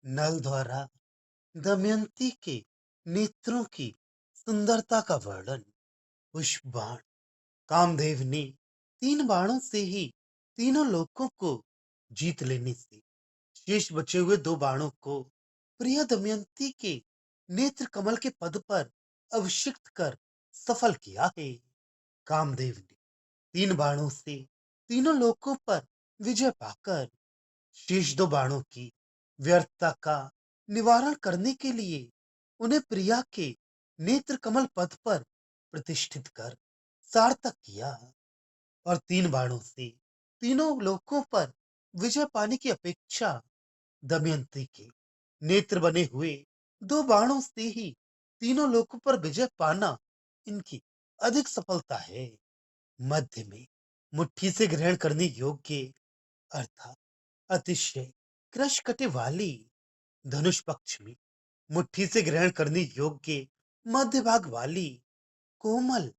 नल द्वारा दमयंती के नेत्रों की सुंदरता का वर्णन। पुष्प बाण। कामदेव ने 3 बाणों से ही तीनों लोकों को जीत लेने से शेष बचे हुए 2 बाणों को प्रिय दमयंती के नेत्र कमल के पद पर अभिषिक्त कर सफल किया है। कामदेव ने 3 बाणों से तीनों लोकों पर विजय पाकर शेष 2 बाणों की व्यर्थता का निवारण करने के लिए उन्हें प्रिया के नेत्र कमल पद पर प्रतिष्ठित कर सार्थक किया और 3 बाणों से तीनों लोकों पर विजय पाने की अपेक्षा दमयंती के नेत्र बने हुए 2 बाणों से ही तीनों लोकों पर विजय पाना इनकी अधिक सफलता है। मध्य में मुट्ठी से ग्रहण करने योग्य अर्थात अतिशय कृश कटे वाली धनुष पक्ष में मुट्ठी से ग्रहण करने योग्य मध्य भाग वाली कोमल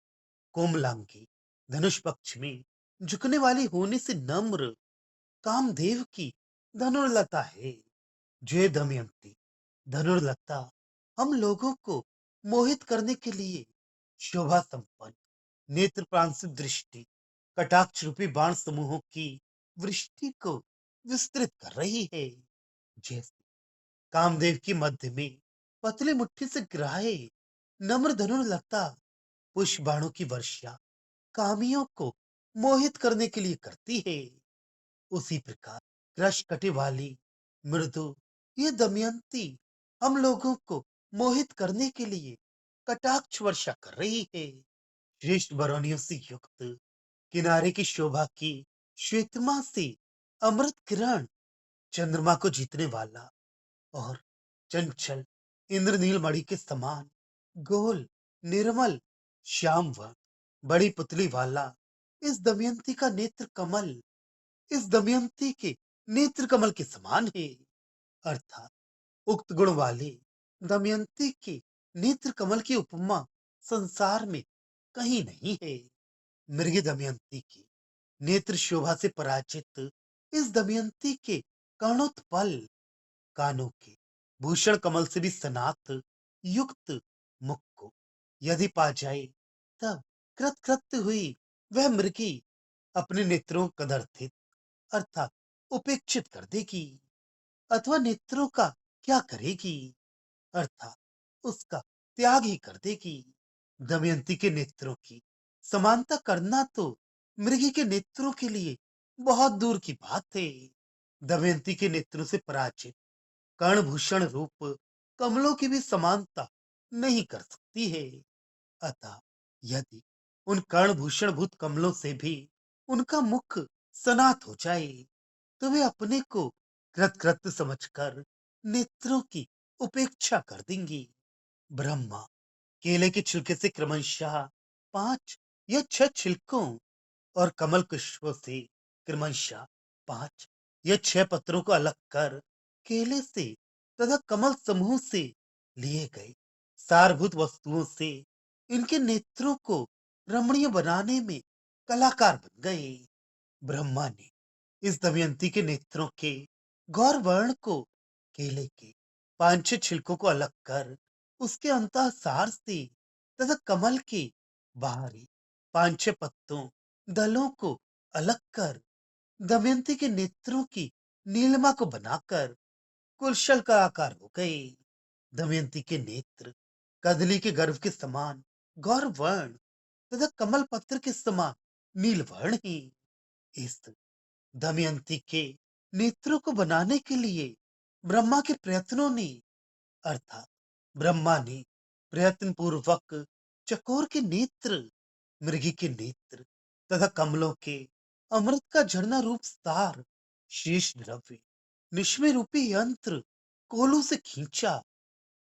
कोमलांगी धनुष पक्ष में झुकने वाली होने से नम्र कामदेव की धनुर्लता है। जय दमयंती धनुर्लता हम लोगों को मोहित करने के लिए शोभा संपन्न नेत्र प्रांसित दृष्टि कटाक्ष रूपी बाण समूहों की वृष्टि को विस्तृत कर रही है। जैसे कामदेव की मध्य में पतली मुट्ठी से ग्राहे नम्र धनुर्लता पुष्प बाणों की वर्षा कामियों को मोहित करने के लिए करती है, उसी प्रकार कृष कटे वाली मृदु ये दमयंती हम लोगों को मोहित करने के लिए कटाक्ष वर्षा कर रही है। श्रेष्ठ बरौनियों से युक्त किनारे की शोभा की श्वेतमा से अमृत किरण चंद्रमा को जीतने वाला और चंचल इंद्रनील मणि के समान गोल निर्मल श्याम वर्ण बड़ी पुतली वाला इस दमयंती का नेत्र कमल इस दमयंती के नेत्र कमल के समान है। अर्थात उक्त गुण वाले दमयंती के नेत्र कमल की उपमा संसार में कहीं नहीं है। मृग दमयंती की नेत्र शोभा से पराजित इस दमयंती के कर्णोत्पल कानों के भूषण कमल से भी सनात युक्त मुख को यदि पा जाए तब कृत हुई वह मृगी अपने नेत्रों कदर्थित अर्थात उपेक्षित कर देगी अथवा नेत्रों का क्या करेगी अर्थात उसका त्याग ही कर देगी। दमयंती के नेत्रों की समानता करना तो मृगी के नेत्रों के लिए बहुत दूर की बात है। दमयंती के नेत्रों से पराजित कर्णभूषण रूप कमलों की भी समानता नहीं कर सकती है। अतः यदि उन कर्णभूषण भूत कमलों से भी उनका मुख सनात हो जाए तो वे अपने को कृत समझकर नेत्रों की उपेक्षा कर देंगी। ब्रह्मा केले के छिलके से क्रमशः 5 या 6 छिलकों और कमल पुष्पों से क्रमशः 5 या 6 पत्रों को अलग कर केले से तथा कमल समूह से लिए गए सारभूत वस्तुओं से इनके नेत्रों को रमणीय बनाने में कलाकार बन गए। ब्रह्मा ने इस दमयंती के नेत्रों के गौर वर्ण को केले के 5 6 छिलकों को अलग कर उसके अंतःसार से तथा कमल के बाहरी 5 6 पत्तों दलों को अलग कर दमयंती के नेत्रों की नीलिमा को बनाकर कुलशल का आकार हो गए। दमयंती के नेत्र कदली के गर्भ के समान गौर वर्ण तथा कमल पत्र के समान नील वर्ण ही। इस दमयंती के नेत्रों को बनाने के लिए ब्रह्मा के प्रयत्नों ने अर्थात ब्रह्मा ने प्रयत्न पूर्वक चकोर के नेत्र मृगी के नेत्र तथा कमलों के अमृत का झरना रूप सार शेष द्रव्य निश्मय रूपी यंत्र कोलू से खींचा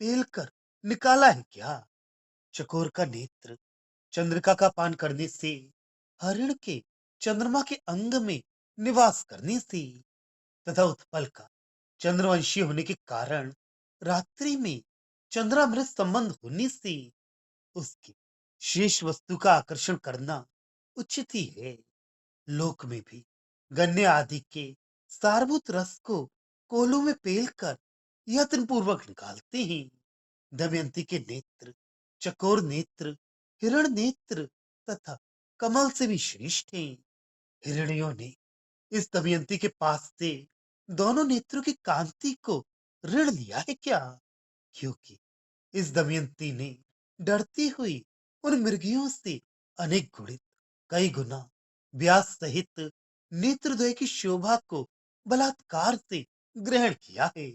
पेल कर निकाला है क्या। चकोर का नेत्र चंद्रिका का पान करने से हरिण के चंद्रमा के अंग में निवास करने से तथा उत्पल का चंद्रवंशी होने के कारण रात्रि में चंद्रामृत संबंध होने से उसकी शेष वस्तु का आकर्षण करना उचित ही है। लोक में भी गन्ने आदि के सारभूत रस को कोलों में पेल कर यत्न पूर्वक निकालते हैं। दमयंती के नेत्र चकोर नेत्र, हिरण नेत्र तथा कमल से भी श्रेष्ठ हैं। हिरणियों ने इस दमयंती के पास से दोनों नेत्रों की कांति को ऋण लिया है क्या? क्योंकि इस दमयंती ने डरती हुई उन मृगियों से अनेक गुणित कई गुना व्यास सहित नेत्रद्वय की शोभा को बलात्कार से ग्रहण किया है।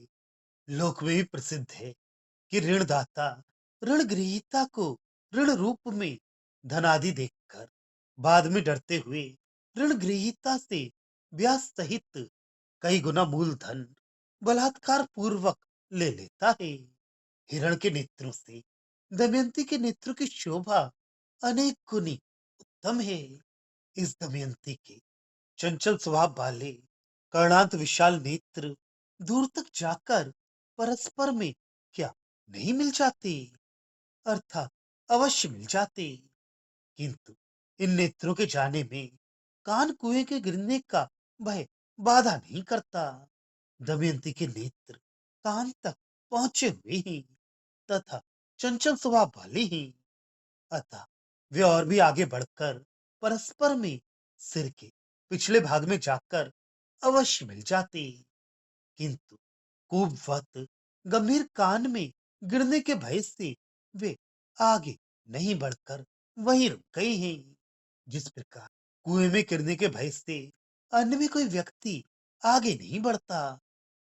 लोक में भी प्रसिद्ध है कि ऋणदाता ऋण ग्रहीता को ऋण रूप में धन आदि देखकर बाद में डरते हुए ऋण ग्रहीता से ब्याज सहित कई गुना मूलधन बलात्कार पूर्वक ले लेता है। हिरण के नेत्रों से दमयंती के नेत्रों की शोभा अनेक गुनी उत्तम है। इस दमयंती के चंचल स्वभाव वाले कर्णांत विशाल नेत्र दूर तक जाकर परस्पर में क्या नहीं मिल जाते? अर्थात अवश्य मिल जाते, किंतु इन नेत्रों के जाने में कान कुएं के गिरने का भय बाधा नहीं करता। दमयंती के नेत्र कान तक पहुंचे हुए हैं तथा चंचल स्वभाव वाले हैं, अतः वे और भी आगे बढ़कर परस्पर में सिर के पिछले भाग में जाकर अवश्य मिल जाते, किंतु कुवत गंभीर कान में गिरने के भय से वे आगे नहीं बढ़कर वहीं रुक गए हैं। जिस प्रकार कुएं में गिरने के भय से अन्य भी कोई व्यक्ति आगे नहीं बढ़ता,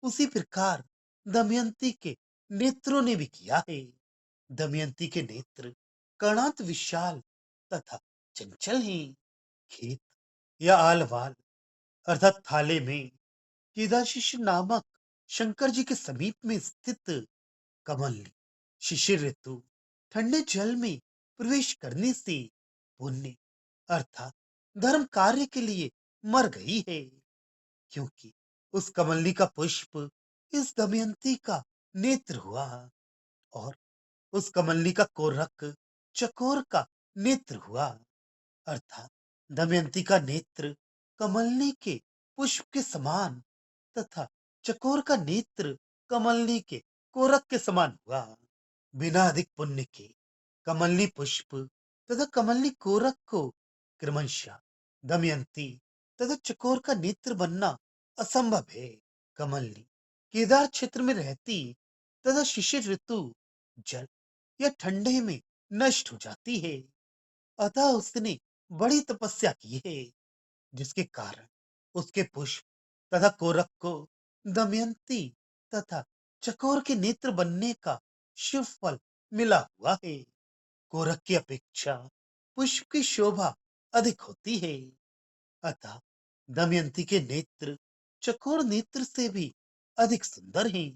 उसी प्रकार दमयंती के नेत्रों ने भी किया है। दमयंती के नेत्र कर्णांत विशाल तथा चंचल हैं। खेत या आलवाल अर्थात थाले में केदाशिश नामक शंकर जी के समीप में स्थित कमलनी शिशिर ऋतु ठंडे जल में प्रवेश करने से पुण्य अर्थात धर्म कार्य के लिए मर गई है, क्योंकि उस कमलनी का पुष्प इस दमयंती का नेत्र हुआ और उस कमलनी का कोरक चकोर का नेत्र हुआ, अर्थात दमयंती का नेत्र कमलनी के पुष्प के समान तथा चकोर का नेत्र कमलनी के कोरक के समान हुआ। बिना अधिक पुण्य के कमलनी पुष्प तथा कमलनी कोरक को क्रमशः दमयंती तथा चकोर का नेत्र बनना असंभव है। कमलनी केदार क्षेत्र में रहती तथा शिशिर ऋतु जल या ठंडे में नष्ट हो जाती है, अतः उसने बड़ी तपस्या की है, जिसके कारण उसके पुष्प तथा कोरक को दमयंती तथा चकोर के नेत्र बनने का शुभ फल मिला हुआ है। कोरक की अपेक्षा पुष्प की शोभा अधिक होती है, अतः दमयंती के नेत्र चकोर नेत्र से भी अधिक सुंदर हैं।